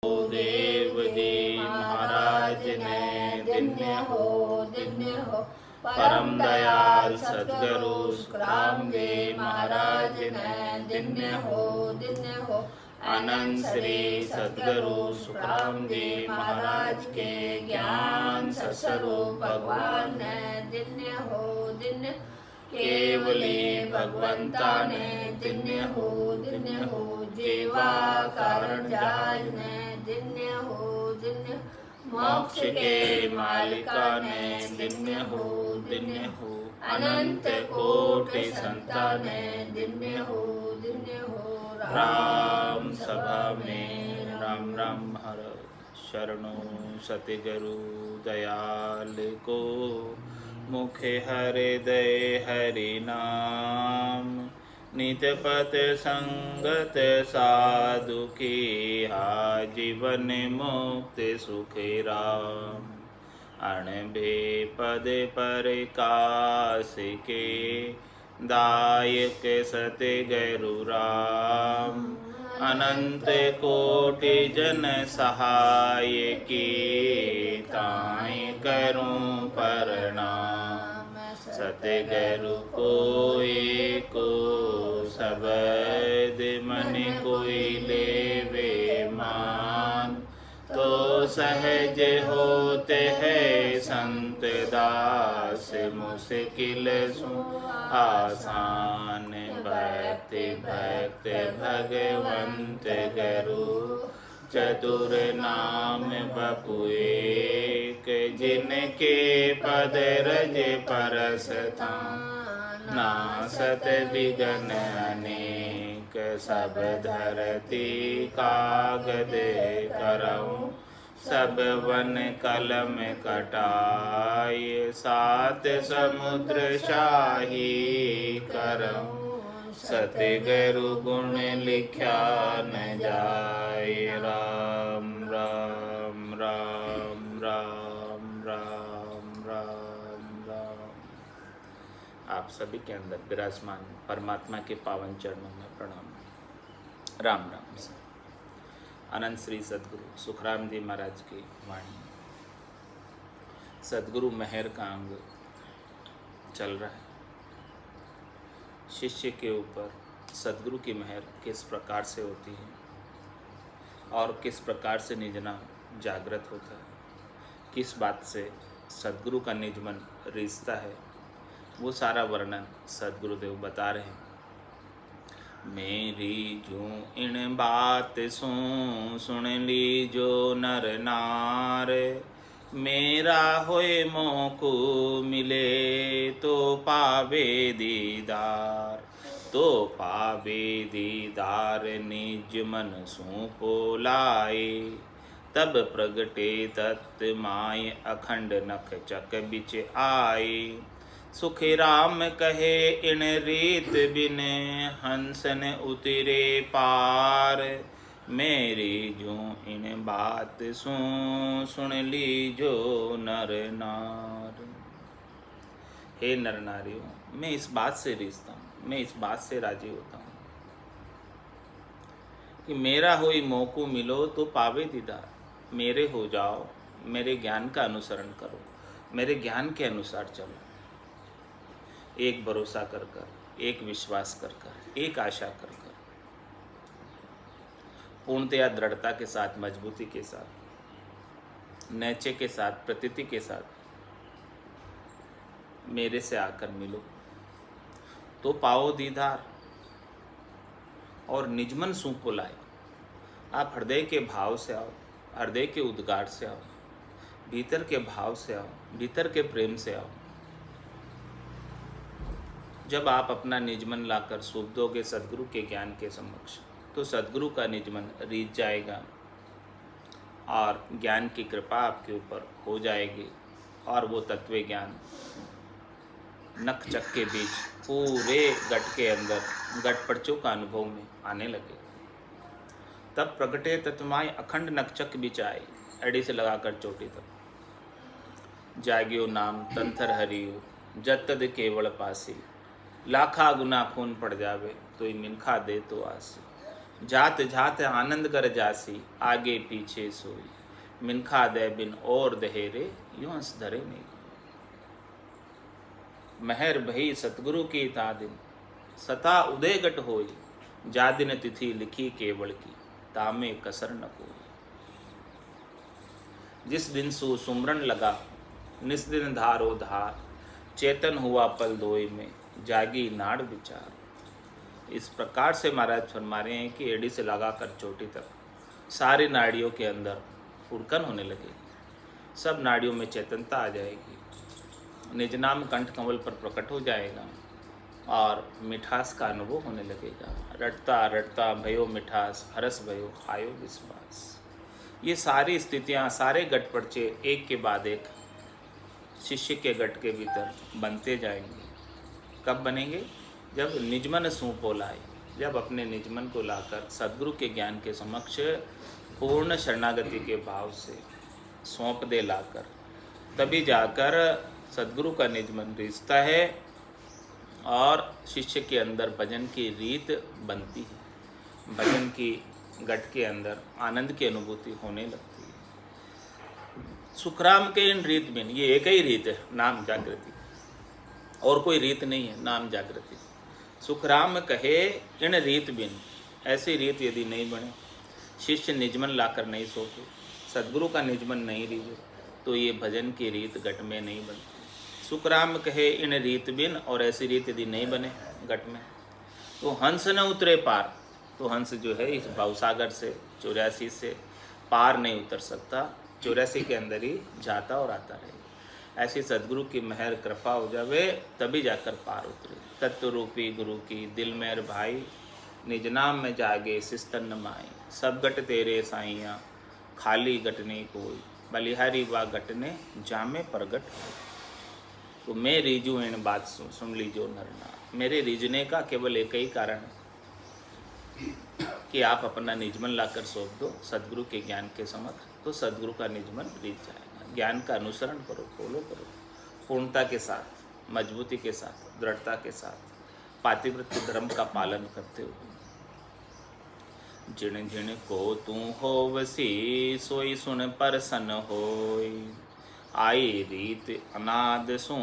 देव जी महाराज ने धन्य हो परम दयाल सद्गुरु सुखराम जी महाराज ने धन्य हो अनंत श्री सद्गुरु सुखराम जी महाराज के ज्ञान स्वरूप भगवान ने धन्य हो केवली भगवंता ने धन्य हो जीवा कारण जाय ने धन्य हो मोक्ष के मालिका ने धन्य हो अनंत कोटि संतान ने धन्य हो राम सभा में राम राम हर शरणो सतगुरु दयाल को मुखे हृदय हरि नाम नित पथ संगत साधु की जीवन मुक्त सुखी राम अणबे पद पर काश के दायक सतगुरु राम अनंत कोटि जन सहाय की ताई करूं प्रणाम सतगुरु को शब्द मन कोई लेवे मान तो सहज होते हैं संत दास मुश्किल सु आसान भक्त भगवंत गुरु चतुर नाम बपु एक जिनके पद रज परसता नासत विघ्न अनेक सब धरती कागद करऊं सब वन कलम कटाय सात समुद्र शाही करऊं सतगुरु गुण लिख्या न जाय राम राम राम राम राम राम राम। आप सभी के अंदर विराजमान परमात्मा के पावन चरणों में प्रणाम। राम राम से अनंत श्री सद्गुरु सुखराम जी महाराज की वाणी। सद्गुरु मेहर का अंग चल रहा है। शिष्य के ऊपर सद्गुरु की मेहर किस प्रकार से होती है और किस प्रकार से निजना जागृत होता है, किस बात से सद्गुरु का निजमन रिश्ता है, वो सारा वर्णन सद्गुरुदेव बता रहे हैं। मेरी जो इन बात सुन ली जो नर नार मेरा होए मोको मिले तो पावे दीदार निज मन सो लाए तब प्रगटे तत् माय अखंड नख चक बिच आए सुख राम कहे इन रीत बिन हंसन उतरे पार मेरी जो इन बात सुन ली जो नर नार। हे नर नारियों, मैं इस बात से रिझता हूँ, मैं इस बात से राजी होता हूँ कि मेरा होई मोको मिलो तो पावे दीदार। मेरे हो जाओ, मेरे ज्ञान का अनुसरण करो, मेरे ज्ञान के अनुसार चलो। एक भरोसा कर कर, एक विश्वास कर कर, एक आशा कर कर, पूर्णतया दृढ़ता के साथ, मजबूती के साथ, नैचे के साथ, प्रतीति के साथ मेरे से आकर मिलो तो पाओ दीदार और निजमन सूप लाए। आप हृदय के भाव से आओ, हृदय के उद्गार से आओ, भीतर के भाव से आओ, भीतर के प्रेम से आओ। जब आप अपना निजमन लाकर सूप दोगे सद्गुरु के ज्ञान के समक्ष, तो सद्गुरु का निजमन रीझ जाएगा और ज्ञान की कृपा आपके ऊपर हो जाएगी और वो तत्व ज्ञान नख चक के बीच पूरे गट के अंदर गट पर्चों का अनुभव में आने लगे। तब प्रगटे तत्माय अखंड नखचक बिच आए, एड़ी से लगाकर चोटी तक। जाग्यो नाम तंथर हरियो जत तद केवल पासी, लाखा गुना खून पड़ जावे तो ही मिनखा दे तो आसी। जात जात आनंद कर जासी, आगे पीछे सोई, मिनखा दे बिन और दहेरे, यूं हंस धरे नहीं। महर भई सतगुरु की तादिन, सता उदय गट होई, जा दिन तिथि लिखी केवल की, तामे कसर न कोई। जिस दिन सु सुमरन लगा, निस दिन धारो धार, चेतन हुआ पल दोई में, जागी नाड़ विचार। इस प्रकार से महाराज फरमा रहे हैं कि एड़ी से लगाकर चोटी तक सारी नाड़ियों के अंदर फुड़कन होने लगेगी, सब नाड़ियों में चेतनता आ जाएगी, निज नाम कंठ कमल पर प्रकट हो जाएगा और मिठास का अनुभव होने लगेगा। रटता रटता भयो मिठास, हरस भयो आयो विश्वास। ये सारी स्थितियाँ, सारे गट पर्चे एक के बाद एक शिष्य के गट के भीतर बनते जाएंगे। कब बनेंगे? जब निजमन सूपो लाए, जब अपने निजमन को लाकर सद्गुरु के ज्ञान के समक्ष पूर्ण शरणागति के भाव से सौंप दे लाकर, तभी जाकर सद्गुरु का निजमन रिश्ता है और शिष्य के अंदर भजन की रीत बनती है। भजन की गट के अंदर आनंद की अनुभूति होने लगती है। सुखराम के इन रीत बिन, ये एक ही रीत है, नाम जागृति, और कोई रीत नहीं है, नाम जागृति। सुखराम कहे इन रीत बिन, ऐसी रीत यदि नहीं बने, शिष्य निजमन लाकर नहीं सोते, सद्गुरु का निजमन नहीं रीजे, तो ये भजन की रीत गट में नहीं बनती। सुखराम कहे इन रीत बिन, और ऐसी रीत यदि नहीं बने गट में, तो हंस न उतरे पार। तो हंस जो है इस भवसागर से 84 से पार नहीं उतर सकता, 84 के अंदर ही जाता और आता रहेगा। ऐसी सद्गुरु की मेहर कृपा हो जावे, तभी जाकर पार उतरे। तत्व रूपी गुरु की दिल मेहर भाई, निज नाम में जागे सिस्तन न माई। सब गट तेरे साइया, खाली गट नहीं कोई, बलिहारी वा गट ने जामे प्रगट हो। तो मैं रीजू इन बात सुन लीजो नरना। मेरे रीझने का केवल एक ही कारण है कि आप अपना निजमन लाकर सौंप दो सद्गुरु के ज्ञान के समक्ष, तो सद्गुरु का निजमन रीझ जाएगा। ज्ञान का अनुसरण करो, फॉलो करो, पूर्णता के साथ, मजबूती के साथ, दृढ़ता के साथ, पातिव्रत्य धर्म का पालन करते हुए। जिन जिन को तू होवसी, सोई सुन प्रसन्न होई। आई रीत अनाद सू,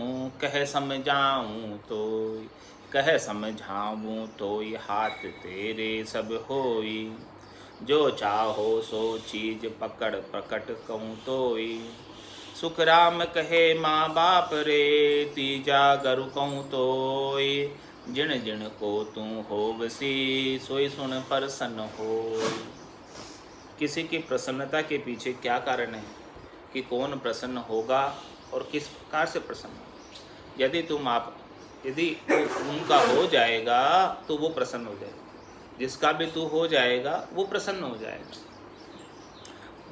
कह समझाऊँ तोय, कह समझाऊँ तोय, हाथ तेरे सब होई। जो चाहो सो चीज पकड़ प्रकट कहूँ तोय। सुख राम कहे माँ बाप रे, तीजा गरु कहूँ तोय। जिन जिन को तू होवसी, सोई सुन प्रसन्न होय। किसी की प्रसन्नता के पीछे क्या कारण है कि कौन प्रसन्न होगा और किस प्रकार से प्रसन्न। यदि उनका हो जाएगा तो वो प्रसन्न हो जाएगा, जिसका भी तू हो जाएगा वो प्रसन्न हो जाएगा।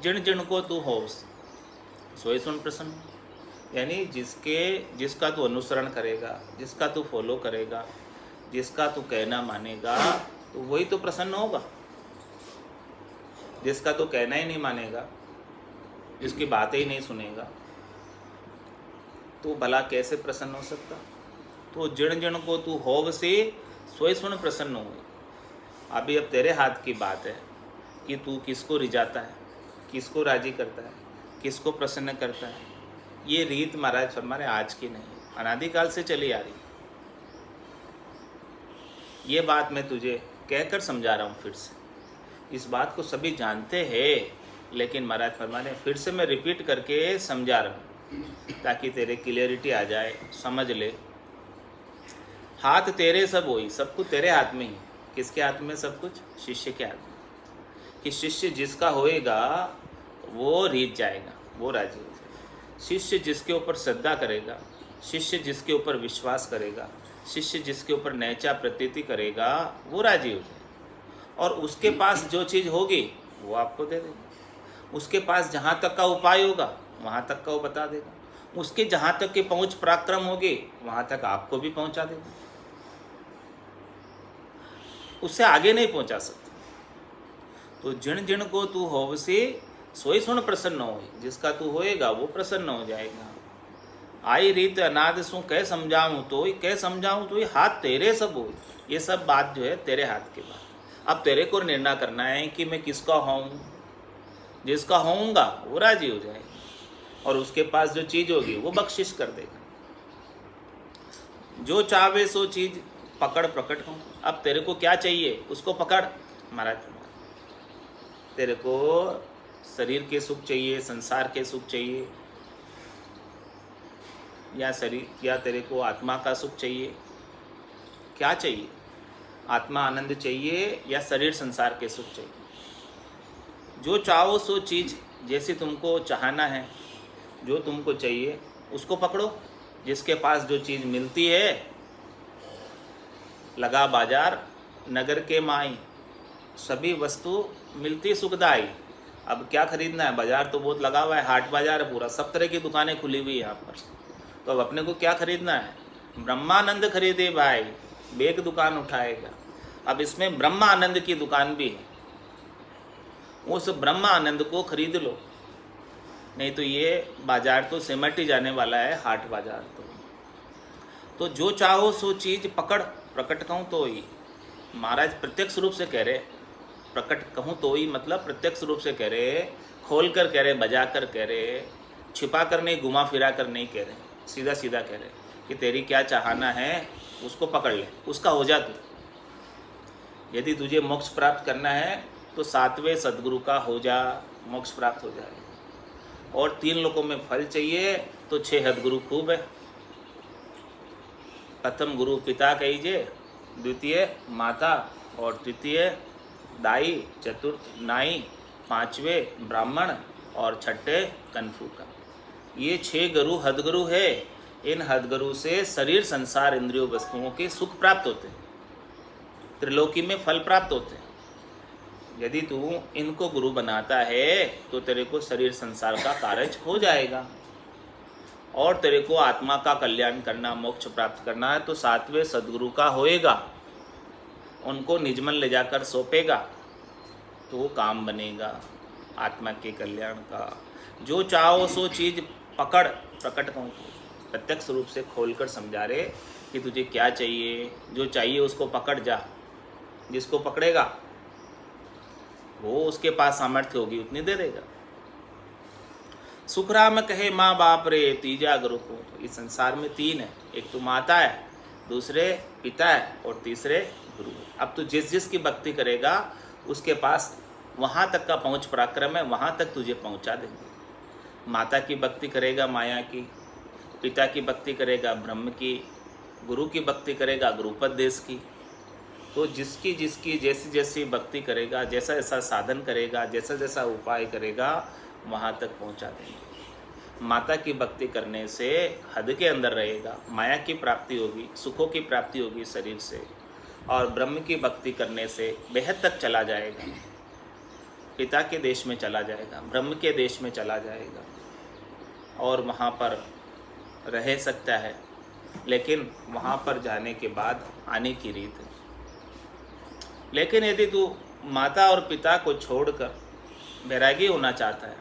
जिन जिन को तू हो सोई सुन प्रसन्न, यानी जिसका तू अनुसरण करेगा, जिसका तू फॉलो करेगा, जिसका तू कहना मानेगा, तो वही तो प्रसन्न होगा। जिसका तू कहना ही नहीं मानेगा, जिसकी बातें ही नहीं सुनेगा, तो भला कैसे प्रसन्न हो सकता। तो जिन जिन को तू होव से सोई सुन प्रसन्न हो। अभी अब तेरे हाथ की बात है कि तू किसको रिझाता है, किसको राजी करता है, किसको प्रसन्न करता है। ये रीत महाराज फरमा रहे आज की नहीं, अनादिकाल से चली आ रही। ये बात मैं तुझे कहकर समझा रहा हूँ फिर से। इस बात को सभी जानते हैं, लेकिन महाराज फरमा रहे फिर से मैं रिपीट करके समझा रहा हूँ ताकि तेरे क्लियरिटी आ जाए, समझ ले। हाथ तेरे सब होई, सब कुछ तेरे हाथ में ही। किसके हाथ में सब कुछ? शिष्य के हाथ में। कि शिष्य जिसका होएगा वो रीझ जाएगा, वो राजी हो जाएगा। शिष्य जिसके ऊपर श्रद्धा करेगा, शिष्य जिसके ऊपर विश्वास करेगा, शिष्य जिसके ऊपर नैचा प्रतीति करेगा, वो राजी हो जाएगा। और उसके पास जो चीज़ होगी वो आपको दे देगा। उसके पास जहाँ तक का उपाय होगा वहाँ तक का वो बता देगा। उसके जहाँ तक की पहुँच पराक्रम होगी वहाँ तक आपको भी पहुँचा देगा। उससे आगे नहीं पहुँचा सकता। तो जिन जिन को तू होवसी सोई सुन प्रसन्न हो। जिसका तू होएगा वो प्रसन्न हो जाएगा। आई रीत अनाद सु कह समझाऊँ तो, कह समझाऊँ तो हाथ तेरे सब हो। ये सब बात जो है तेरे हाथ की बात। अब तेरे को निर्णय करना है कि मैं किसका हूँ। जिसका होऊंगा वो राजी हो जाएगा और उसके पास जो चीज़ होगी वो बख्शिश कर देगा। जो चाहे सो चीज़ पकड़ प्रकट हो। अब तेरे को क्या चाहिए उसको पकड़। महाराज तेरे को शरीर के सुख चाहिए, संसार के सुख चाहिए, या शरीर या तेरे को आत्मा का सुख चाहिए? क्या चाहिए? आत्मा आनंद चाहिए या शरीर संसार के सुख चाहिए? जो चाहो सो चीज़ जैसे तुमको चाहना है, जो तुमको चाहिए उसको पकड़ो। जिसके पास जो चीज़ मिलती है, लगा बाजार नगर के माई, सभी वस्तु मिलती सुखदाई। अब क्या खरीदना है? बाजार तो बहुत लगा हुआ है, हाट बाजार है पूरा, सब तरह की दुकानें खुली हुई है यहाँ पर। तो अब अपने को क्या खरीदना है? ब्रह्मानंद खरीदे भाई, बेग दुकान उठाएगा। अब इसमें ब्रह्मानंद की दुकान भी है, उस ब्रह्मानंद को खरीद लो, नहीं तो ये बाजार तो सिमट ही जाने वाला है, हाट बाजार। तो जो चाहो सो चीज़ पकड़, प्रकट कहूँ तो ही। महाराज प्रत्यक्ष रूप से कह रहे, प्रकट कहूँ तो ही मतलब प्रत्यक्ष रूप से कह रहे, खोल कर कह रहे, बजा कर कह रहे, छिपा कर नहीं, घुमा फिरा कर नहीं कह रहे, सीधा सीधा कह रहे कि तेरी क्या चाहना है उसको पकड़ ले, उसका हो जा तू। यदि तुझे मोक्ष प्राप्त करना है तो 7वें सद्गुरु का हो जा, मोक्ष प्राप्त हो जाएगा। और 3 लोकों में फल चाहिए तो 6 सद्गुरु खूब है। प्रथम गुरु पिता कहीजे, द्वितीय माता और तृतीय दाई, चतुर्थ नाई, 5वें ब्राह्मण और 6ठे कन्फू का। ये 6 गुरु हदगुरु है। इन हदगुरु से शरीर संसार इंद्रियों वस्तुओं के सुख प्राप्त होते हैं, त्रिलोकी में फल प्राप्त होते हैं। यदि तू इनको गुरु बनाता है तो तेरे को शरीर संसार का कार्य हो जाएगा। और तेरे को आत्मा का कल्याण करना, मोक्ष प्राप्त करना है तो 7वें सद्गुरु का होएगा, उनको निजमन ले जाकर सौंपेगा तो वो काम बनेगा आत्मा के कल्याण का। जो चाहो सो चीज़ पकड़, प्रकट कहूँ प्रत्यक्ष रूप से खोलकर समझा रहे कि तुझे क्या चाहिए, जो चाहिए उसको पकड़ जा। जिसको पकड़ेगा वो उसके पास सामर्थ्य होगी उतनी दे देगा। सुखराम कहे माँ बाप रे तीजा गुरु को। तो इस संसार में 3 है, एक तो माता है, दूसरे पिता है और तीसरे गुरु है। अब तू जिस जिस की भक्ति करेगा उसके पास वहाँ तक का पहुँच पराक्रम है, वहाँ तक तुझे पहुँचा देंगे। माता की भक्ति करेगा माया की, पिता की भक्ति करेगा ब्रह्म की, गुरु की भक्ति करेगा गुरुपदेश की। तो जिसकी जिसकी जैसी जैसी भक्ति करेगा, जैसा जैसा साधन करेगा, जैसा जैसा उपाय करेगा, वहाँ तक पहुँचा देंगे। माता की भक्ति करने से हद के अंदर रहेगा, माया की प्राप्ति होगी, सुखों की प्राप्ति होगी शरीर से। और ब्रह्म की भक्ति करने से बेहद तक चला जाएगा, पिता के देश में चला जाएगा, ब्रह्म के देश में चला जाएगा और वहाँ पर रह सकता है। लेकिन वहाँ पर जाने के बाद आने की रीत है। लेकिन यदि तू माता और पिता को छोड़कर वैरागी होना चाहता है,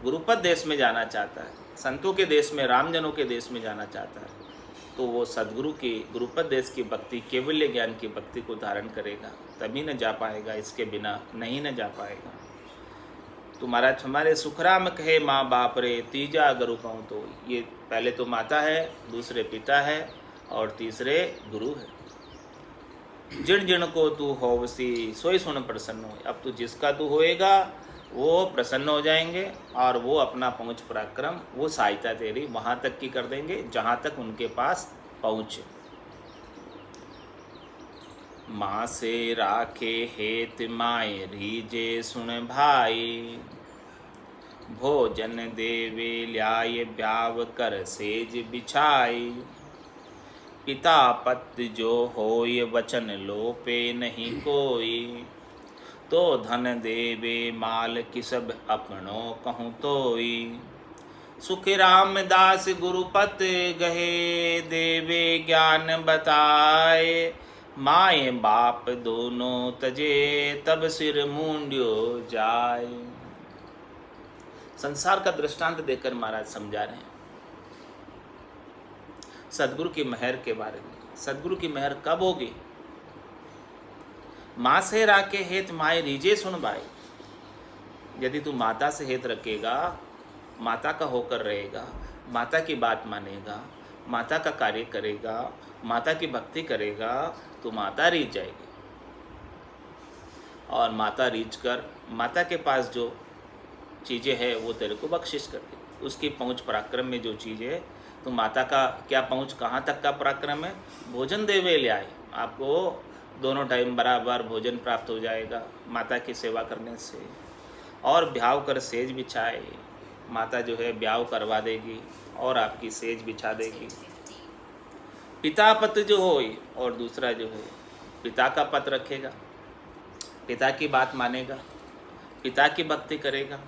गुरुपद देश में जाना चाहता है, संतों के देश में, रामजनों के देश में जाना चाहता है, तो वो सद्गुरु की गुरुपद देश की भक्ति, केवल्य ज्ञान की भक्ति को धारण करेगा, तभी न जा पाएगा, इसके बिना नहीं न जा पाएगा। तो महाराज हमारे सुखराम कहे माँ बाप रे तीजा गुरु कहूँ तो ये पहले तो माता है, दूसरे पिता है और तीसरे गुरु है। जिन जिन को तू होवसी सोई सुन प्रसन्न हो। अब तू जिसका तू होएगा वो प्रसन्न हो जाएंगे और वो अपना पहुँच पराक्रम, वो सहायता तेरी वहाँ तक की कर देंगे जहाँ तक उनके पास पहुँचे। माँ से राखे हेत माए रीजे सुन भाई, भोजन देवे ल्याय ब्याव कर सेज बिछाई। पिता पत्य जो होय वचन लोपे नहीं कोई, तो धन देवे माल किसब अपनो कहूँ तोई। सुख रामदास गुरुपत गहे देवे ज्ञान बताए, माए बाप दोनों तजे तब सिर मूंड्यो जाए। संसार का दृष्टांत देकर महाराज समझा रहे हैं सद्गुरु की मेहर के बारे में। सद्गुरु की मेहर कब होगी? माँ से राखे हेत माए रीजे सुन भाई। यदि तू माता से हेत रखेगा, माता का होकर रहेगा, माता की बात मानेगा, माता का कार्य करेगा, माता की भक्ति करेगा, तो माता रीझ जाएगी। और माता रीझ कर माता के पास जो चीज़ें हैं वो तेरे को बख्शिश कर देगी। उसकी पहुँच पराक्रम में जो चीज़ है, तो माता का क्या पहुँच, कहाँ तक का पराक्रम है? भोजन देवे ले आए, आपको दोनों टाइम बराबर भोजन प्राप्त हो जाएगा माता की सेवा करने से। और ब्याह कर सेज बिछाए, माता जो है ब्याह करवा देगी और आपकी सेज बिछा देगी। पिता पत जो हो, और दूसरा जो है पिता का पत रखेगा, पिता की बात मानेगा, पिता की भक्ति करेगा,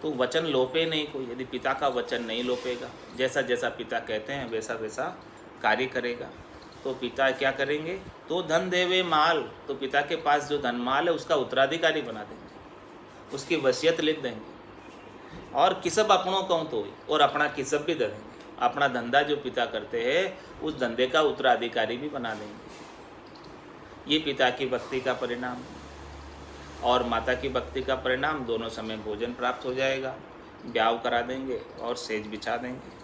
तो वचन लोपे नहीं कोई। यदि पिता का वचन नहीं लोपेगा, जैसा जैसा पिता कहते हैं वैसा वैसा कार्य करेगा, तो पिता क्या करेंगे? तो धन देवे माल, तो पिता के पास जो धन माल है उसका उत्तराधिकारी बना देंगे, उसकी वसीयत लिख देंगे। और किसब अपनों कहूँ तो, और अपना किसब भी दे देंगे। अपना धंधा जो पिता करते हैं उस धंधे का उत्तराधिकारी भी बना देंगे। ये पिता की भक्ति का परिणाम और माता की भक्ति का परिणाम। दोनों समय भोजन प्राप्त हो जाएगा, ब्याह करा देंगे और सेज बिछा देंगे।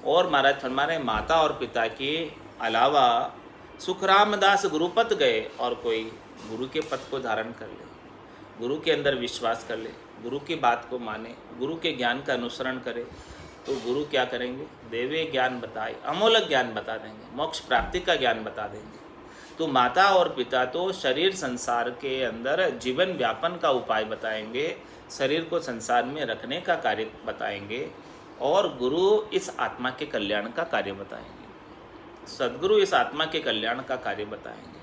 और महाराज फरमा रहे, माता और पिता के अलावा सुख रामदास गुरुपत गए, और कोई गुरु के पद को धारण कर ले, गुरु के अंदर विश्वास कर ले, गुरु की बात को माने, गुरु के ज्ञान का अनुसरण करे, तो गुरु क्या करेंगे? देवे ज्ञान बताए, अमोलक ज्ञान बता देंगे, मोक्ष प्राप्ति का ज्ञान बता देंगे। तो माता और पिता तो शरीर संसार के अंदर जीवन व्यापन का उपाय बताएंगे, शरीर को संसार में रखने का कार्य बताएंगे, और गुरु इस आत्मा के कल्याण का कार्य बताएंगे। सद्गुरु इस आत्मा के कल्याण का कार्य बताएंगे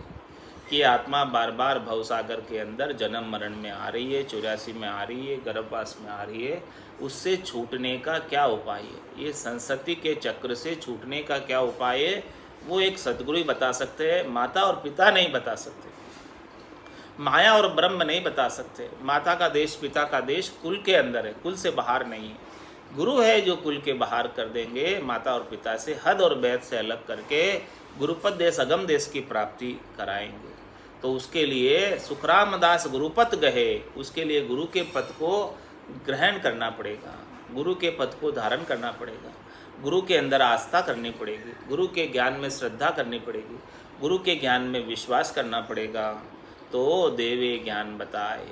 कि आत्मा बार बार भवसागर के अंदर जन्म मरण में आ रही है, 84 में आ रही है, गर्भवास में आ रही है, उससे छूटने का क्या उपाय है, ये संसति के चक्र से छूटने का क्या उपाय है, वो एक सद्गुरु ही बता सकते हैं। माता और पिता नहीं बता सकते, माया और ब्रह्म नहीं बता सकते। माता का देश, पिता का देश कुल के अंदर है, कुल से बाहर नहीं है। गुरु है जो कुल के बाहर कर देंगे, माता और पिता से हद और बैत से अलग करके गुरुपद देश, अगम देश की प्राप्ति कराएंगे। तो उसके लिए सुखराम दास गुरुपत गहे, उसके लिए गुरु के पद को ग्रहण करना पड़ेगा, गुरु के पद को धारण करना पड़ेगा, गुरु के अंदर आस्था करनी पड़ेगी, गुरु के ज्ञान में श्रद्धा करनी पड़ेगी, गुरु के ज्ञान में विश्वास करना पड़ेगा। तो देवे ज्ञान बताए,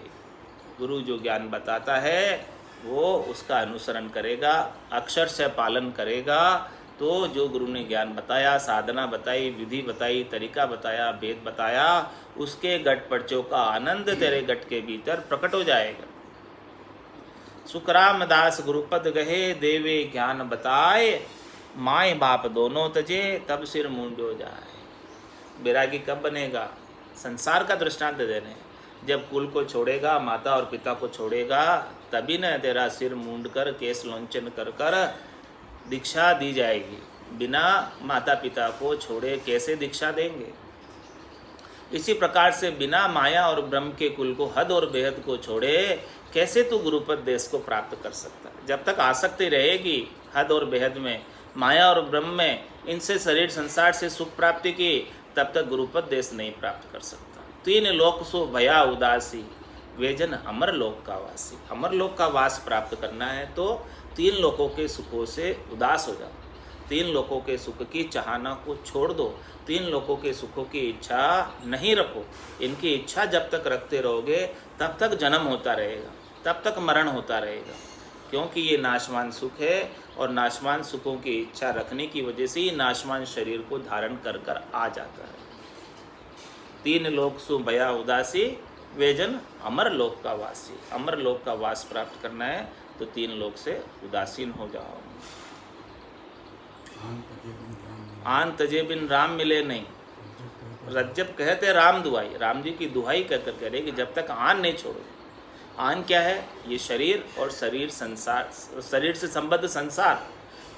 गुरु जो ज्ञान बताता है वो उसका अनुसरण करेगा, अक्षर से पालन करेगा। तो जो गुरु ने ज्ञान बताया, साधना बताई, विधि बताई, तरीका बताया, भेद बताया, उसके गट पर्चों का आनंद तेरे गट के भीतर प्रकट हो जाएगा। सुखराम दास गुरुपद गहे, देवे ज्ञान बताए, माए बाप दोनों तजे, तब सिर मूंडो जाए। बैरागी कब बनेगा? संसार का दृष्टांत दे रहे हैं, जब कुल को छोड़ेगा, माता और पिता को छोड़ेगा, तभी न तेरा सिर मूंड कर, केस लोंचन कर कर दीक्षा दी जाएगी। बिना माता पिता को छोड़े कैसे दीक्षा देंगे? इसी प्रकार से बिना माया और ब्रह्म के कुल को, हद और बेहद को छोड़े कैसे तू गुरुपद देश को प्राप्त कर सकता है? जब तक आसक्ति रहेगी हद और बेहद में, माया और ब्रह्म में, इनसे शरीर संसार से सुख प्राप्ति की, तब तक गुरुपद देश नहीं प्राप्त कर सकता। तीन लोक सो भया उदासी, वे जन अमर लोक का वासी। अमर लोक का वास प्राप्त करना है तो तीन लोकों के सुखों से उदास हो जाओ, तीन लोकों के सुख की चाहना को छोड़ दो, तीन लोकों के सुखों की इच्छा नहीं रखो। इनकी इच्छा जब तक रखते रहोगे तब तक जन्म होता रहेगा, तब तक मरण होता रहेगा, क्योंकि ये नाशवान सुख है, और नाशवान सुखों की इच्छा रखने की वजह से ही नाशवान शरीर को धारण कर कर आ जाता है। तीन लोक सु भया उदासी, वे जन अमर लोक का वासी। अमर लोक का वास प्राप्त करना है तो तीन लोक से उदासीन हो जाओ। आन तजे बिन राम मिले नहीं, रज्जब कहते राम दुहाई, राम जी की दुहाई कहकर कह रहे कि जब तक आन नहीं छोड़ोगे। आन क्या है? ये शरीर और शरीर संसार, शरीर से संबद्ध संसार,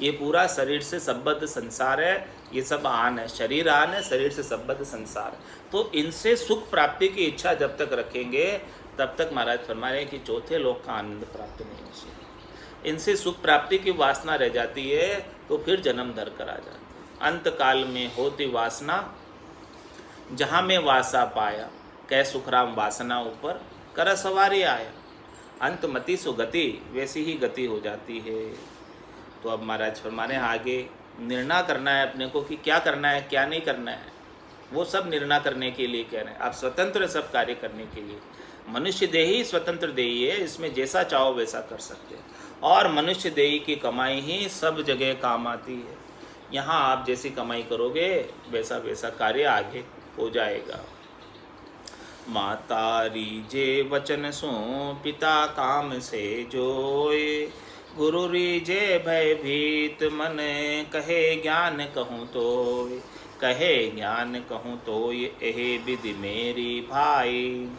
ये पूरा शरीर से संबद्ध संसार है, ये सब आन है, शरीर आन है, शरीर से संबद्ध संसार है। तो इनसे सुख प्राप्ति की इच्छा जब तक रखेंगे तब तक महाराज फरमा रहे हैं कि चौथे लोक का आनंद प्राप्त नहीं हो सकता। इनसे सुख प्राप्ति की वासना रह जाती है तो फिर जन्म धर कर आ जाता है। अंत काल में होती वासना, जहाँ में वासा पाया, कै सुखराम वासना ऊपर कर सवारी आया। अंत मति सुगति वैसी ही गति हो जाती है। तो अब महाराज फरमाने आगे निर्णय करना है अपने को कि क्या करना है क्या नहीं करना है, वो सब निर्णय करने के लिए कह रहे हैं। आप स्वतंत्र सब कार्य करने के लिए, मनुष्य देही स्वतंत्र देही है, इसमें जैसा चाहो वैसा कर सकते हैं। और मनुष्य देही की कमाई ही सब जगह काम आती है। यहाँ आप जैसी कमाई करोगे वैसा वैसा कार्य आगे हो जाएगा। माता रीजे वचन सो पिता काम से जोए, गुरु रीजे भयभीत मन कहे ज्ञान कहूँ तो, कहे ज्ञान कहूँ तो यही विधि मेरी भाई,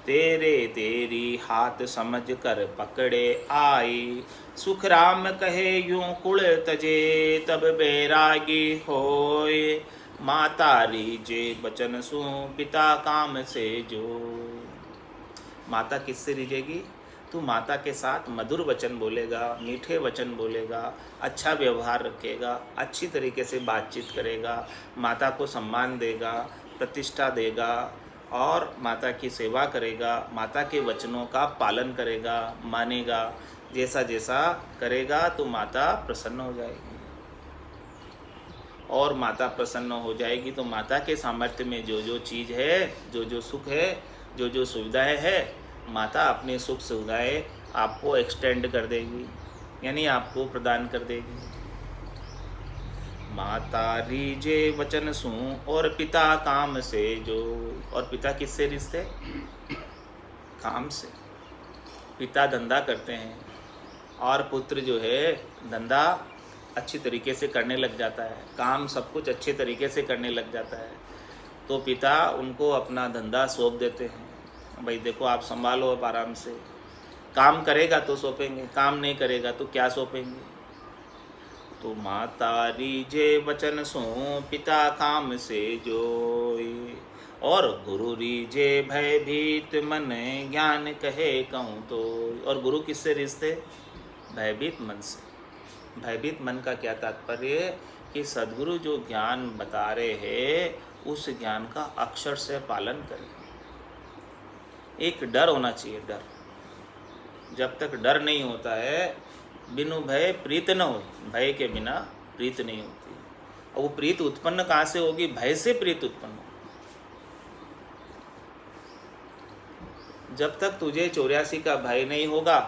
तेरे तेरी हाथ समझ कर पकड़े आई, सुख राम कहे यूं कुल तजे तब बैरागी होए, माता रीजे बचन सु पिता काम से जो। माता किससे रीझेगी? तू माता के साथ मधुर वचन बोलेगा, मीठे वचन बोलेगा, अच्छा व्यवहार रखेगा, अच्छी तरीके से बातचीत करेगा, माता को सम्मान देगा, प्रतिष्ठा देगा और माता की सेवा करेगा, माता के वचनों का पालन करेगा, मानेगा। जैसा जैसा करेगा तो माता प्रसन्न हो जाएगी, और माता प्रसन्न हो जाएगी तो माता के सामर्थ्य में जो जो चीज़ है, जो जो सुख है, जो जो सुविधाएं है, माता अपने सुख सुविधाएं आपको एक्सटेंड कर देगी, यानी आपको प्रदान कर देगी। माता रीजे वचन सू और पिता काम से जो। और पिता किससे रिश्ते? काम से। पिता धंधा करते हैं और पुत्र जो है धंधा अच्छी तरीके से करने लग जाता है, काम सब कुछ अच्छे तरीके से करने लग जाता है, तो पिता उनको अपना धंधा सौंप देते हैं। भाई देखो आप संभालो अब आराम से, काम करेगा तो सौंपेंगे, काम नहीं करेगा तो क्या सौंपेंगे। तो माता रीजे वचन सो पिता काम से जोई, और गुरु रीजे भयभीत मन ज्ञान कहे कहूँ तो। और गुरु किससे रिश्ते? भयभीत मन से। भयभीत मन का क्या तात्पर्य? कि सद्गुरु जो ज्ञान बता रहे हैं उस ज्ञान का अक्षर से पालन करें। एक डर होना चाहिए, डर। जब तक डर नहीं होता है, बिनु भय प्रीत न हो, भय के बिना प्रीत नहीं होती। और वो प्रीत उत्पन्न कहाँ से होगी? भय से प्रीत उत्पन्न होगी। जब तक तुझे 84 का भय नहीं होगा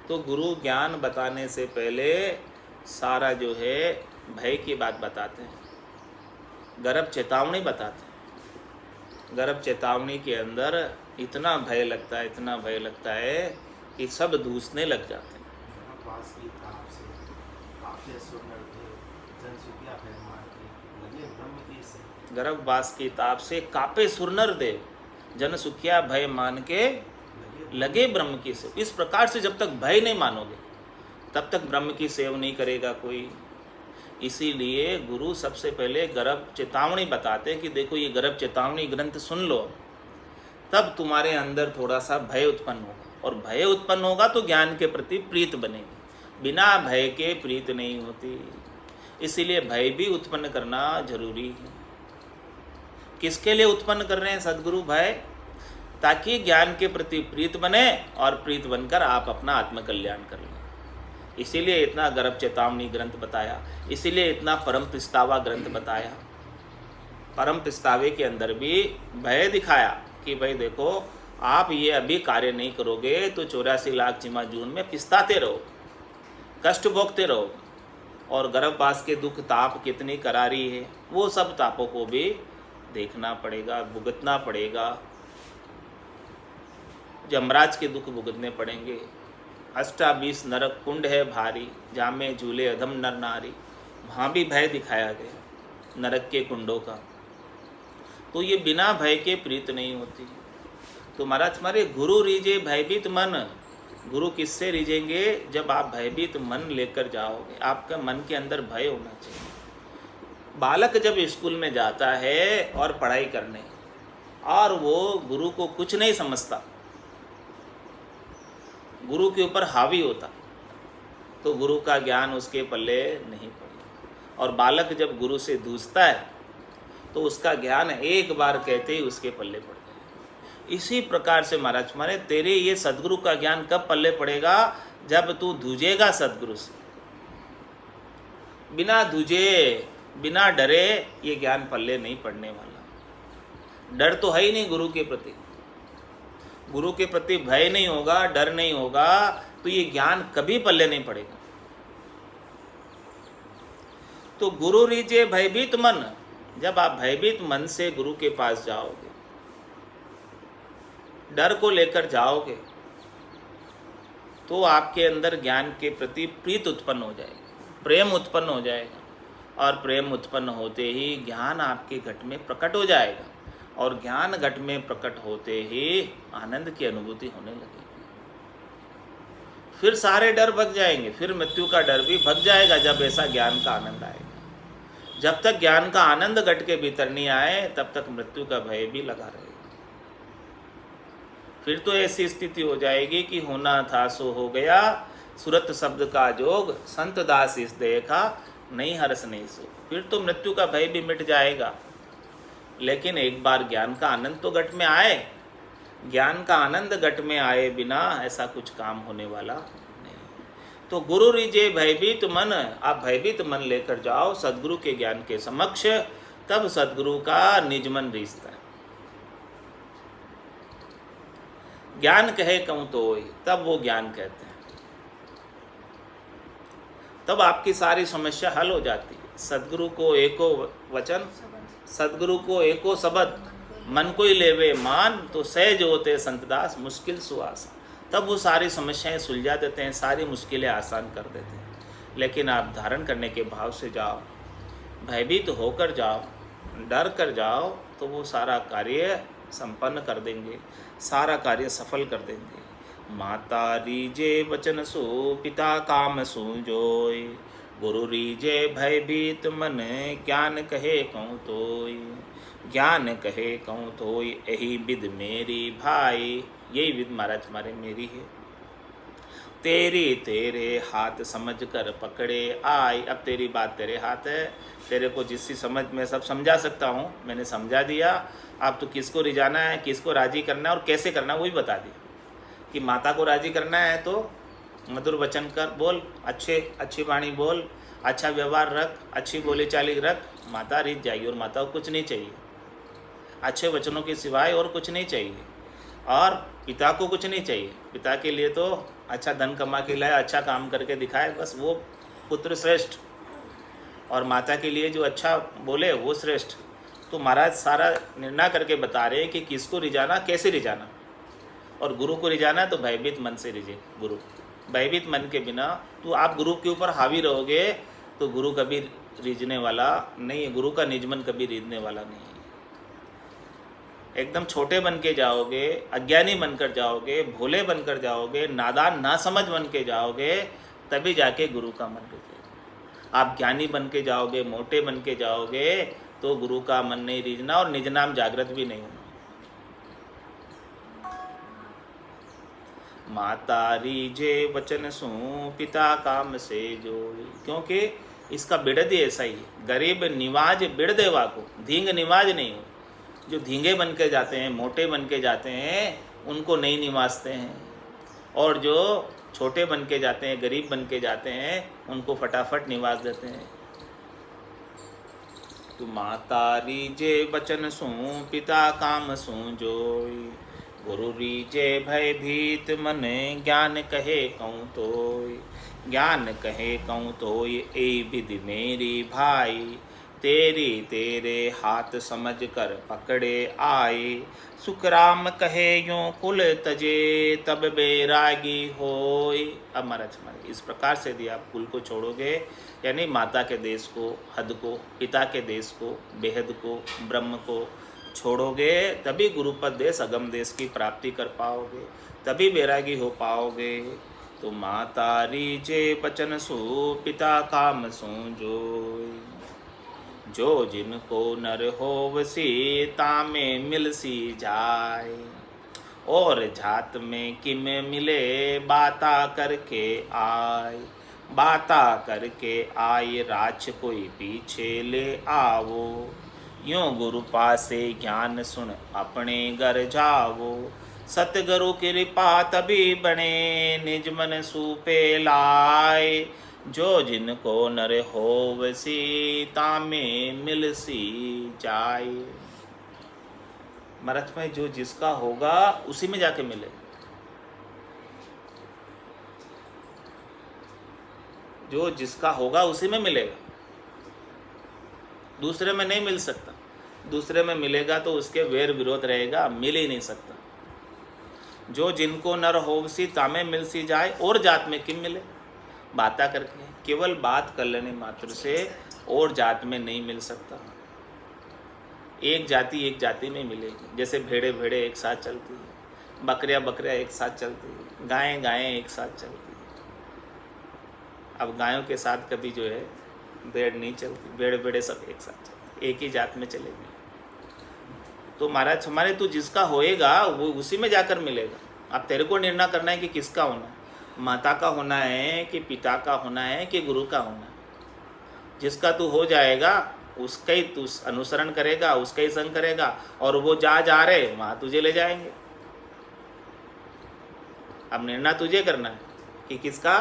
तो गुरु ज्ञान बताने से पहले सारा जो है भय की बात बताते हैं, गर्भ चेतावनी बताते हैं। गर्भ चेतावनी के अंदर इतना भय लगता है, इतना भय लगता है कि सब धूसने लग जाते हैं। गर्भवास की ताप से कापे सुरनर देव, जन सुखिया भय मान के लगे ब्रह्म की सेव। इस प्रकार से जब तक भय नहीं मानोगे तब तक ब्रह्म की सेव नहीं करेगा कोई। इसीलिए गुरु सबसे पहले गर्भ चेतावनी बताते हैं कि देखो ये गर्भ चेतावनी ग्रंथ सुन लो, तब तुम्हारे अंदर थोड़ा सा भय उत्पन्न होगा, और भय उत्पन्न होगा तो ज्ञान के प्रति प्रीत बनेगी। बिना भय के प्रीत नहीं होती। इसीलिए भय भी उत्पन्न करना जरूरी है। किसके लिए उत्पन्न कर रहे हैं सद्गुरु भय? ताकि ज्ञान के प्रति प्रीत बने और प्रीत बनकर आप अपना आत्मकल्याण कर लें। इसीलिए इतना गर्भ चेतावनी ग्रंथ बताया, इसीलिए इतना परम प्रस्तावा ग्रंथ बताया। परम प्रस्तावे के अंदर भी भय दिखाया कि भाई देखो आप ये अभी कार्य नहीं करोगे तो 84 लाख जिमा जून में पिस्ताते रहो, कष्ट भोगते रहो, और गर्भवास के दुख ताप कितनी करारी है वो सब तापों को भी देखना पड़ेगा, भुगतना पड़ेगा। यमराज के दुख भुगतने पड़ेंगे। 28 नरक कुंड है भारी, जामे झूले अधम नर नारी। वहाँ भी भय दिखाया गया नरक के कुंडों का। तो ये बिना भय के प्रीत नहीं होती। तो महाराज हमारे गुरु रीझे भयभीत मन। गुरु किससे रीझेंगे? जब आप भयभीत मन लेकर जाओगे। आपका मन के अंदर भय होना चाहिए। बालक जब स्कूल में जाता है और पढ़ाई करने, और वो गुरु को कुछ नहीं समझता, गुरु के ऊपर हावी होता, तो गुरु का ज्ञान उसके पल्ले नहीं पड़ेगा। और बालक जब गुरु से जूझता है तो उसका ज्ञान एक बार कहते ही उसके पल्ले पड़ जाए। इसी प्रकार से महाराज मारे तेरे ये सदगुरु का ज्ञान कब पल्ले पड़ेगा? जब तू धुजेगा सदगुरु से, बिना धुजे बिना डरे ये ज्ञान पल्ले नहीं पड़ने वाला। डर तो है ही नहीं गुरु के प्रति, गुरु के प्रति भय नहीं होगा, डर नहीं होगा, तो ये ज्ञान कभी पल्ले नहीं पड़ेगा। तो गुरु रीजे भयभीत मन, जब आप भयभीत मन से गुरु के पास जाओगे, डर को लेकर जाओगे, तो आपके अंदर ज्ञान के प्रति प्रीत उत्पन्न हो जाएगी, प्रेम उत्पन्न हो जाएगा, और प्रेम उत्पन्न होते ही ज्ञान आपके घट में प्रकट हो जाएगा, और ज्ञान घट में प्रकट होते ही आनंद की अनुभूति होने लगेगी। फिर सारे डर भग जाएंगे, फिर मृत्यु का डर भी भग जाएगा जब ऐसा ज्ञान का आनंद आएगा। जब तक ज्ञान का आनंद घट के भीतर नहीं आए तब तक मृत्यु का भय भी लगा रहेगा। फिर तो ऐसी स्थिति हो जाएगी कि होना था सो हो गया, सुरत शब्द का जोग, संत दास इस देखा, नहीं हर्ष नहीं सो। फिर तो मृत्यु का भय भी मिट जाएगा। लेकिन एक बार ज्ञान का आनंद तो घट में आए, ज्ञान का आनंद घट में आए बिना ऐसा कुछ काम होने वाला नहीं। तो गुरु रिजे भयभीत मन, आप भयभीत मन लेकर जाओ सदगुरु के ज्ञान के समक्ष, तब सदगुरु का निज मन रीझता है। ज्ञान कहे कहूँ तो तब वो ज्ञान कहते हैं, तब आपकी सारी समस्या हल हो जाती है। सदगुरु को एको वचन, सदगुरु को एको शब्द, मन को ही लेवे मान, तो सहज होते संतदास मुश्किल सुआसा। तब वो सारी समस्याएं सुलझा देते हैं, सारी मुश्किलें आसान कर देते हैं। लेकिन आप धारण करने के भाव से जाओ, भयभीत होकर जाओ, डर कर जाओ, तो वो सारा कार्य संपन्न कर देंगे, सारा कार्य सफल कर देंगे। माता रीजे वचन सो, पिता काम सो जोय, गुरु रीजे भयभीत मन, ज्ञान कहे कहूँ तोय, ज्ञान कहे कहूँ तो यही विद मेरी भाई। यही विद महाराज हमारे मेरी है। तेरी तेरे हाथ समझ कर पकड़े आई, अब तेरी बात तेरे हाथ है, तेरे को जिसकी समझ में सब समझा सकता हूँ मैंने समझा दिया। अब तो किसको रिझाना है, किसको राजी करना है और कैसे करना है वो भी बता दिया। कि माता को राजी करना है तो मधुर वचन कर बोल, अच्छी वाणी बोल, अच्छा व्यवहार रख, अच्छी बोली चाली रख, माता रिझ जाएगी। और माता को कुछ नहीं चाहिए, अच्छे वचनों के सिवाय और कुछ नहीं चाहिए। और पिता को कुछ नहीं चाहिए, पिता के लिए तो अच्छा धन कमा के लाए, अच्छा काम करके दिखाए, बस वो पुत्र श्रेष्ठ। और माता के लिए जो अच्छा बोले वो श्रेष्ठ। तो महाराज सारा निर्णय करके बता रहे हैं कि किसको रिझाना, कैसे रिझाना। और गुरु को रिझाना तो भयभीत मन से रिझे गुरु। भयभीत मन के बिना तो आप गुरु के ऊपर हावी रहोगे तो गुरु कभी रिझने वाला नहीं है, गुरु का निज मन कभी रिझने वाला नहीं है। एकदम छोटे बन के जाओगे, अज्ञानी बनकर जाओगे, भोले बनकर जाओगे, नादान ना समझ बन के जाओगे, तभी जाके गुरु का मन रिझेगा। आप ज्ञानी बन के जाओगे, मोटे बन के जाओगे तो गुरु का मन नहीं रिझना और निज नाम जागृत भी नहीं होना। माता रीझे वचन सू, पिता काम से जोई। क्योंकि इसका बिड़द ही ऐसा ही है। गरीब निवाज बिड़ देवा को, धींग निवाज नहीं हो। जो धींगे बन के जाते हैं, मोटे बन के जाते हैं, उनको नहीं निवाजते हैं। और जो छोटे बन के जाते हैं, गरीब बन के जाते हैं, उनको फटाफट निवाज देते हैं। तो माता रीझे वचन सू, पिता काम सू जोई, गुरु रीझे भयभीत मन, ज्ञान कहे कहूँ तोय, ज्ञान कहे कहूँ तोय ए विधि मेरी भाई। तेरी तेरे हाथ समझ कर पकड़े आए, सुखराम कहे यूँ कुल तजे, तब बैरागी होय। अब महाराज हमारे इस प्रकार से यदि आप कुल को छोड़ोगे, यानी माता के देश को, हद को, पिता के देश को, बेहद को, ब्रह्म को छोड़ोगे, तभी गुरुपद देश, अगम देश की प्राप्ति कर पाओगे, तभी बैरागी हो पाओगे। तो माता रीझे वचन सू, पिता काम सू जोय, जो जिनको नर होवसी, तामें मिलसी जाय, और जात में किम मिले, बाता करके आय, बाता करके आय, राछ कोई पीछे ले आवो, यूं गुरु पासे ज्ञान सुन अपने घर जावो, सतगुरु कृपा तभी बने निज मन सूपे लाए, जो जिनको नर होवसी तामे मिलसी जाए। महाराज में जो जिसका होगा उसी में जाके मिले, जो जिसका होगा उसी में मिलेगा, दूसरे में नहीं मिल सकता। दूसरे में मिलेगा तो उसके वैर विरोध रहेगा, मिल ही नहीं सकता। जो जिनको नर होवसी तामे मिलसी जाए, और जात में किम मिले, बाता करके, केवल बात कर लेने मात्र से और जात में नहीं मिल सकता। एक जाति में मिलेगी। जैसे भेड़े भेड़े एक साथ चलती है, बकरियां बकरियां एक साथ चलती है, गायें गायें एक साथ चलती है। अब गायों के साथ कभी जो है भेड़ नहीं चलती, भेड़े भेड़े सब एक साथ चलते, एक ही जात में चलेंगे। तो महाराज हमारे तो जिसका होएगा वो उसी में जाकर मिलेगा। अब तेरे को निर्णय करना है कि किसका होना है, माता का होना है कि पिता का होना है कि गुरु का होना है। जिसका तू हो जाएगा उसका ही तू अनुसरण करेगा, उसका ही संग करेगा, और वो जा रहे वहाँ तुझे ले जाएंगे। अब निर्णय तुझे करना है कि किसका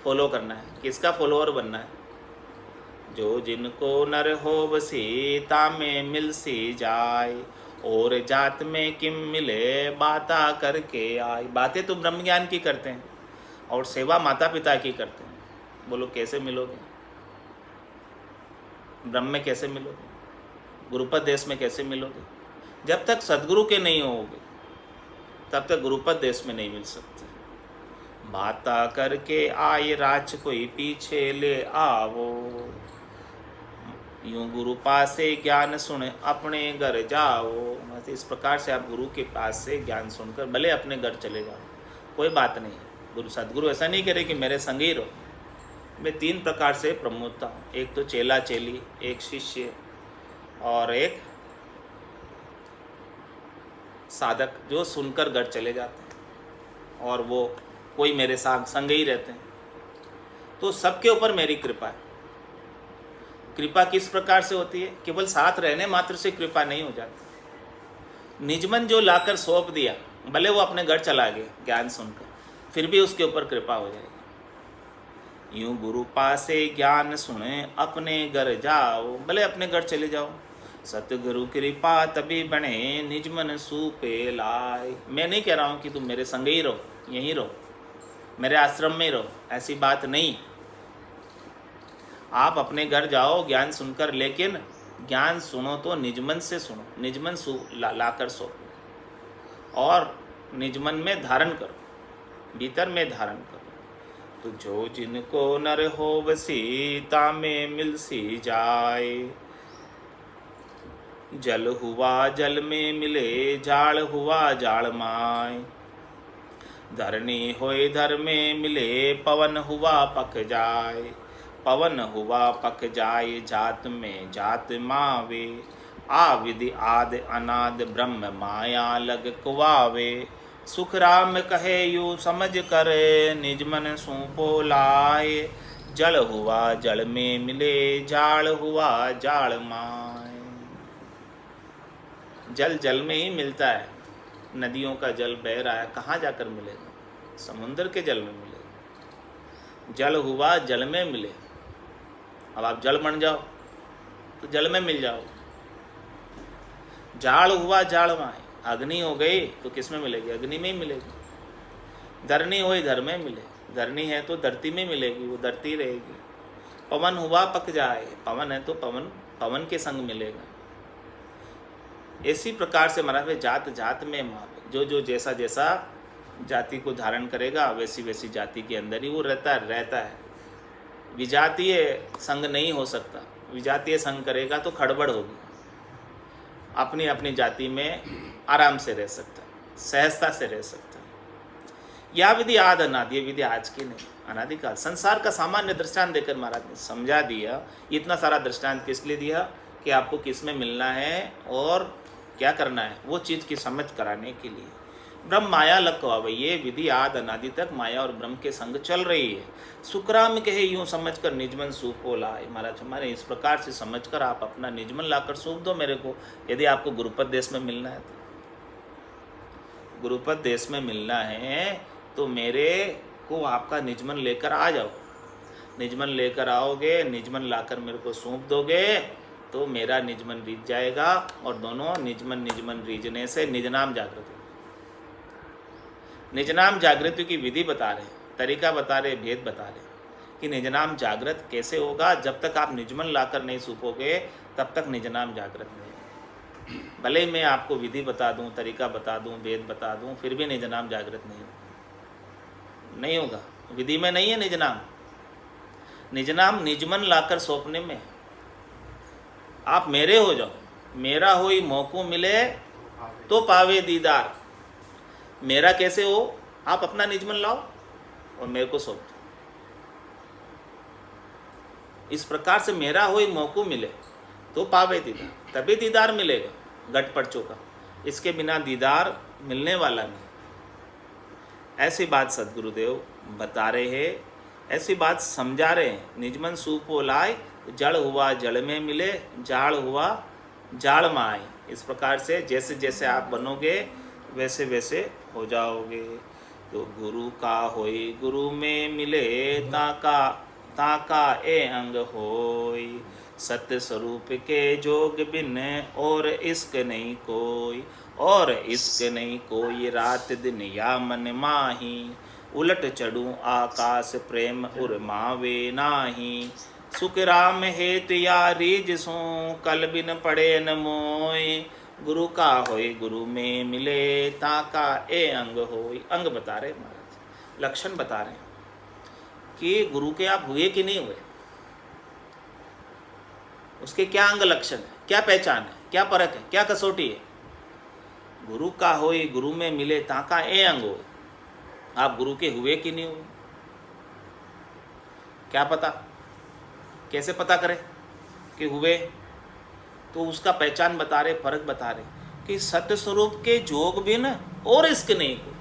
फॉलो करना है, किसका फॉलोअर बनना है। जो जिनको नर होवसी तामे मिलसी जाए, और जात में किम मिले बाता करके आए। बातें तो ब्रह्म ज्ञान की करते हैं और सेवा माता पिता की करते हैं। बोलो कैसे मिलोगे, ब्रह्म में कैसे मिलोगे, गुरुपद देश में कैसे मिलोगे? जब तक सदगुरु के नहीं होगे तब तक गुरुपद देश में नहीं मिल सकते। बाता करके आए राज कोई पीछे ले आवो, यूं गुरु पास से ज्ञान सुन अपने घर जाओ। इस प्रकार से आप गुरु के पास से ज्ञान सुनकर भले अपने घर चले जाओ, कोई बात नहीं। गुरु सदगुरु ऐसा नहीं करे कि मेरे संग ही रहो। मैं तीन प्रकार से प्रमोदता हूँ, एक तो चेला चेली, एक शिष्य और एक साधक, जो सुनकर घर चले जाते हैं और वो कोई मेरे साथ संग ही रहते हैं। तो सबके ऊपर मेरी कृपा है। कृपा किस प्रकार से होती है? केवल साथ रहने मात्र से कृपा नहीं हो जाती। निजमन जो लाकर सौंप दिया, भले वो अपने घर चला गया ज्ञान सुनकर, फिर भी उसके ऊपर कृपा हो जाएगी। यूं गुरु पासे ज्ञान सुने अपने घर जाओ, भले अपने घर चले जाओ। सतगुरु कृपा तभी बने निजमन सूपे लाए। मैं नहीं कह रहा हूँ कि तुम मेरे संग ही रहो, यहीं रहो, मेरे आश्रम में रहो, ऐसी बात नहीं। आप अपने घर जाओ ज्ञान सुनकर, लेकिन ज्ञान सुनो तो निजमन से सुनो, निजमन लाकर सो, और निजमन में धारण करो, भीतर में धारण करो। तो जो जिनको नर होवसी तामे मिलसी जाए, जल हुआ जल में मिले, जाड़ हुआ जाड़ माय। धरनी होए धर में मिले, पवन हुआ पक जाए। पवन हुआ पक जाए, जात में जात मावे। आविधि आद अनाद ब्रह्म माया लग कुआवे। सुख राम कहे यू समझ कर, निज मन सूपो लाए। जल हुआ जल में मिले, जाड़ हुआ जाड़ माए। जल जल में ही मिलता है। नदियों का जल बह रहा है, कहाँ जाकर मिलेगा? समुद्र के जल में मिलेगा। जल हुआ जल में मिले। अब आप जल बन जाओ तो जल में मिल जाओ। जाड़ हुआ जाड़ माए, अग्नि हो गई तो किस में मिलेगी? अग्नि में ही मिलेगी। धरनी हुई धर में मिले, धरनी है तो धरती में मिलेगी, वो धरती रहेगी। पवन हुआ पक जाए, पवन है तो पवन पवन के संग मिलेगा। इसी प्रकार से महाराज में जात जात में मावे। जो जो जैसा जैसा जाति को धारण करेगा वैसी वैसी जाति के अंदर ही वो रहता है। विजातीय संग नहीं हो सकता। विजातीय संग करेगा तो खड़बड़ होगी। अपनी अपनी जाति में आराम से रह सकता है, सहजता से रह सकता है। यह विधि आद अनाद, ये विधि आज की नहीं, अनादिकाल। संसार का सामान्य दृष्टांत देकर महाराज ने समझा दिया। इतना सारा दृष्टांत किस लिए दिया? कि आपको किस में मिलना है और क्या करना है, वो चीज़ की समझ कराने के लिए। ब्रह्म माया लग कहावे, ये विधि आद अनादि तक माया और ब्रह्म के संग चल रही है। सुखराम कहे यूं समझकर निजमन सूप को लाए। महाराज हमारे इस प्रकार से समझकर आप अपना निजमन लाकर सूप दो मेरे को, यदि आपको गुरुपद देश में मिलना है तो। गुरुपद देश में मिलना है तो मेरे को आपका निजमन लेकर आ जाओ। निजमन लेकर आओगे, निजमन लाकर मेरे को सौंप दोगे तो मेरा निजमन रीझ जाएगा, और दोनों निजमन निजमन रीझने से निजनाम जागृत हो। निजनाम जागृति की विधि बता रहे, तरीका बता रहे, भेद बता रहे कि निजनाम जागृत कैसे होगा। जब तक आप निजमन लाकर नहीं सूपोगे तब तक निजनाम जागृत नहीं। भले ही मैं आपको विधि बता दूं, तरीका बता दूं, भेद बता दूं, फिर भी निजनाम जागृत नहीं होगा। विधि में नहीं है निजनाम। निजनाम निजमन लाकर सौंपने में। आप मेरे हो जाओ, मेरा होई मौको मिले तो पावे दीदार। मेरा कैसे हो? आप अपना निजमन लाओ और मेरे को सौंप दो। इस प्रकार से मेरा होई मौको मिले तो पावे दीदार, तभी दीदार मिलेगा घट पर्चों का। इसके बिना दीदार मिलने वाला नहीं। ऐसी बात सदगुरुदेव बता रहे हैं, ऐसी बात समझा रहे हैं। निजमन सूपो लाए, जड़ हुआ जड़ में मिले, जाड़ हुआ जाड़ में आए। इस प्रकार से जैसे जैसे आप बनोगे वैसे वैसे हो जाओगे। तो गुरु का होई गुरु में मिले, ताका ए अंग होई। सत्य स्वरूप के जोग बिन और इश्क नहीं कोई, और इश्क नहीं कोई रात दिन या मन माही। उलट चढ़ूं आकाश प्रेम उर्मावे नाही। सुख राम हेत या रीज सो, कल बिन पड़े न मोय। गुरु का होय गुरु में मिले, ताका ए अंग होय। अंग बता रहे महाराज, लक्षण बता रहे हैं कि गुरु के आप हुए कि नहीं हुए, उसके क्या अंग लक्षण है, क्या पहचान है, क्या परख है, क्या कसौटी है। गुरु का होय गुरु में मिले, ताका ए अंग होय। आप गुरु के हुए कि नहीं हुए, क्या पता, कैसे पता करें कि हुए? तो उसका पहचान बता रहे, फर्क बता रहे कि सत्य स्वरूप के जोग बिन और इसके नहीं कोई।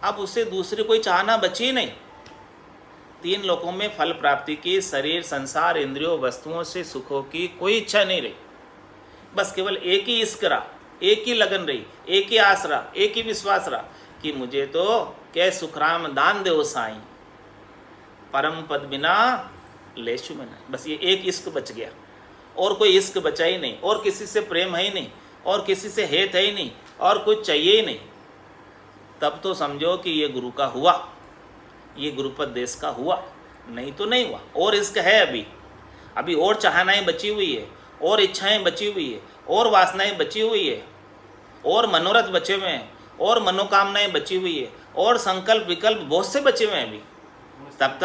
अब उससे दूसरी कोई चाहना बची नहीं। तीन लोकों में फल प्राप्ति की, शरीर, संसार, इंद्रियों, वस्तुओं से सुखों की कोई इच्छा नहीं रही। बस केवल एक ही इश्क रहा, एक ही लगन रही, एक ही आस रहा, एक ही विश्वास रहा कि मुझे तो कै सुखराम दान दे साईं, परम पद बिना लेशु में नहीं। बस ये एक इश्क बच गया, और कोई इश्क बचा ही नहीं, और किसी से प्रेम है ही नहीं, और किसी से हेत है ही नहीं, और कुछ चाहिए ही नहीं। तब तो समझो कि ये गुरु का हुआ, ये गुरुपद देश का हुआ, नहीं तो नहीं हुआ। और इश्क है अभी और चाहनाएं बची हुई है, और इच्छाएं बची हुई है, और वासनाएं बची हुई है, और मनोरथ बचे हुए हैं, और मनोकामनाएं बची हुई है, और संकल्प विकल्प बहुत से बचे हुए हैं अभी। तब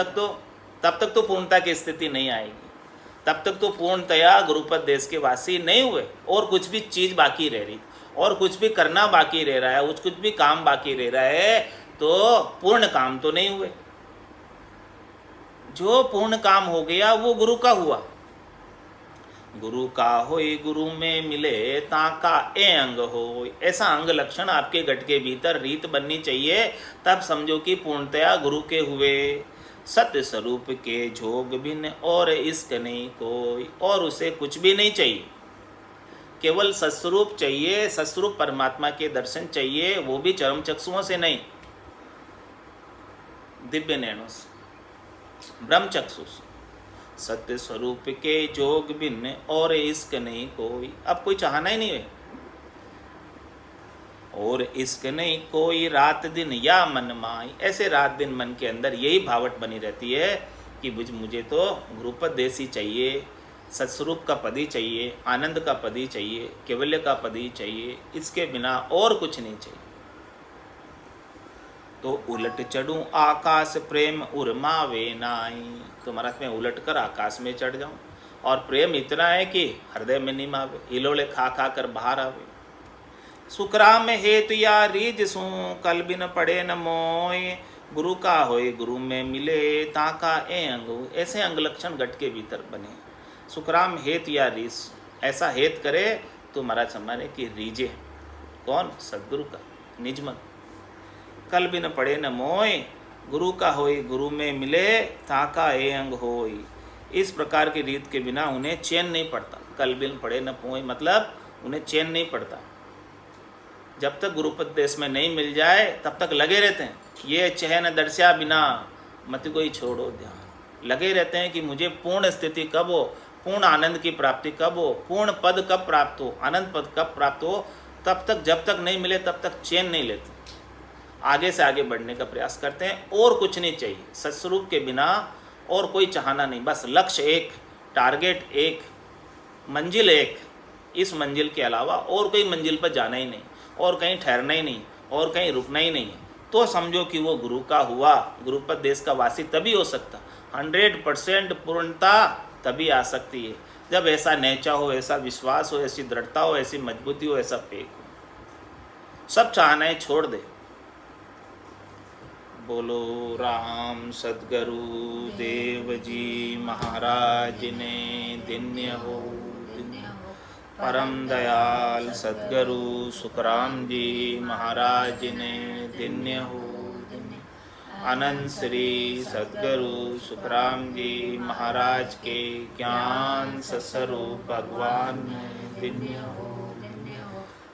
तक तो पूर्णता की स्थिति नहीं आएगी। तब तक तो पूर्णतया गुरुपद देश के वासी नहीं हुए, और कुछ भी चीज़ बाकी रह रही, और कुछ भी करना बाकी रह रहा है, कुछ भी काम बाकी रह रहा है, तो पूर्ण काम तो नहीं हुए। जो पूर्ण काम हो गया वो गुरु का हुआ। गुरु का होय गुरु में मिले, ताका ए अंग होय। ऐसा अंग लक्षण आपके घट के भीतर रीत बननी चाहिए, तब समझो कि पूर्णतया गुरु के हुए। सत्य स्वरूप के जोग बिन और इश्क नहीं कोई, और उसे कुछ भी नहीं चाहिए, केवल सत्स्वरूप चाहिए। सत्स्वरूप परमात्मा के दर्शन चाहिए, वो भी चरम चक्षुओं से नहीं, दिव्य नैनों से, ब्रह्म चक्षु से। सत्य स्वरूप के जोग बिन और इश्क नहीं कोई। अब कोई चाहना ही नहीं है, और इश्क नहीं कोई रात दिन या मन माई। ऐसे रात दिन मन के अंदर यही भावट बनी रहती है कि मुझे तो गुरुपद देश ही चाहिए, सत्स्वरूप का पद ही चाहिए, आनंद का पद ही चाहिए, केवल्य का पद ही चाहिए, इसके बिना और कुछ नहीं चाहिए। तो उलट चढ़ूं आकाश प्रेम उर्मावे नाई। तो महाराज मैं उलट कर आकाश में चढ़ जाऊं, और प्रेम इतना है कि हृदय में नहीं मावे, हिलोले खा खा कर बाहर आवे। सुखराम हेतु या रीज सू, कल बिन पड़े न मोय। गुरु का होए गुरु में मिले, ताका ए अंग। ऐसे अंग लक्षण घट के भीतर बने। सुखराम हेत या रीज, ऐसा हेत करे तो महाराज हमारे कि रीजे कौन? सद्गुरु का निज मन। कल बिन पड़े न मोय, गुरु का होई गुरु में मिले, ताका ए अंग होई। इस प्रकार की रीत के बिना उन्हें चैन नहीं पड़ता। कल बिन पड़े न मोय मतलब उन्हें चैन नहीं पड़ता। जब तक गुरुपदेश में नहीं मिल जाए तब तक लगे रहते हैं। ये चहन दर्शा बिना मत कोई छोड़ो ध्यान। लगे रहते हैं कि मुझे पूर्ण स्थिति कब हो, पूर्ण आनंद की प्राप्ति कब हो, पूर्ण पद कब प्राप्त हो, आनंद पद कब प्राप्त हो। तब तक जब तक नहीं मिले तब तक चैन नहीं लेते। आगे से आगे बढ़ने का प्रयास करते हैं और कुछ नहीं चाहिए। सत्स्वरूप के बिना और कोई चाहना नहीं, बस लक्ष्य एक, टारगेट एक, मंजिल एक। इस मंजिल के अलावा और कोई मंजिल पर जाना ही नहीं, और कहीं ठहरना ही नहीं, और कहीं रुकना ही नहीं है। तो समझो कि वो गुरु का हुआ। गुरुपद देश का वासी तभी हो सकता, 100% पूर्णता तभी आ सकती है जब ऐसा नेचा हो, ऐसा विश्वास हो, ऐसी दृढ़ता हो, ऐसी मजबूती हो, ऐसा पेक हो। सब चाहनाएं छोड़ दे। बोलो राम सद्गुरु देव जी महाराज ने धन्य हो। परम दयाल सद्गुरु सुखराम जी महाराज ने धन्य हो। अनंत श्री सद्गुरु सुखराम जी महाराज के ज्ञान स्वरूप भगवान ने धन्य हो।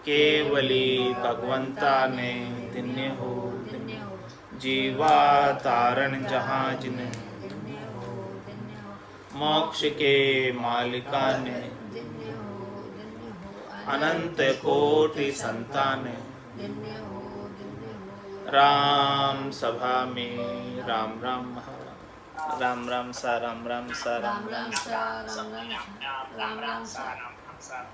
केवली भगवंता ने धन्य हो। जीवा तारण जहाज ने, मोक्ष के मालिका ने, अनंत कोटि संतान, राम सभा में राम राम राम राम सा राम राम सा राम राम सा राम राम सा राम राम सा।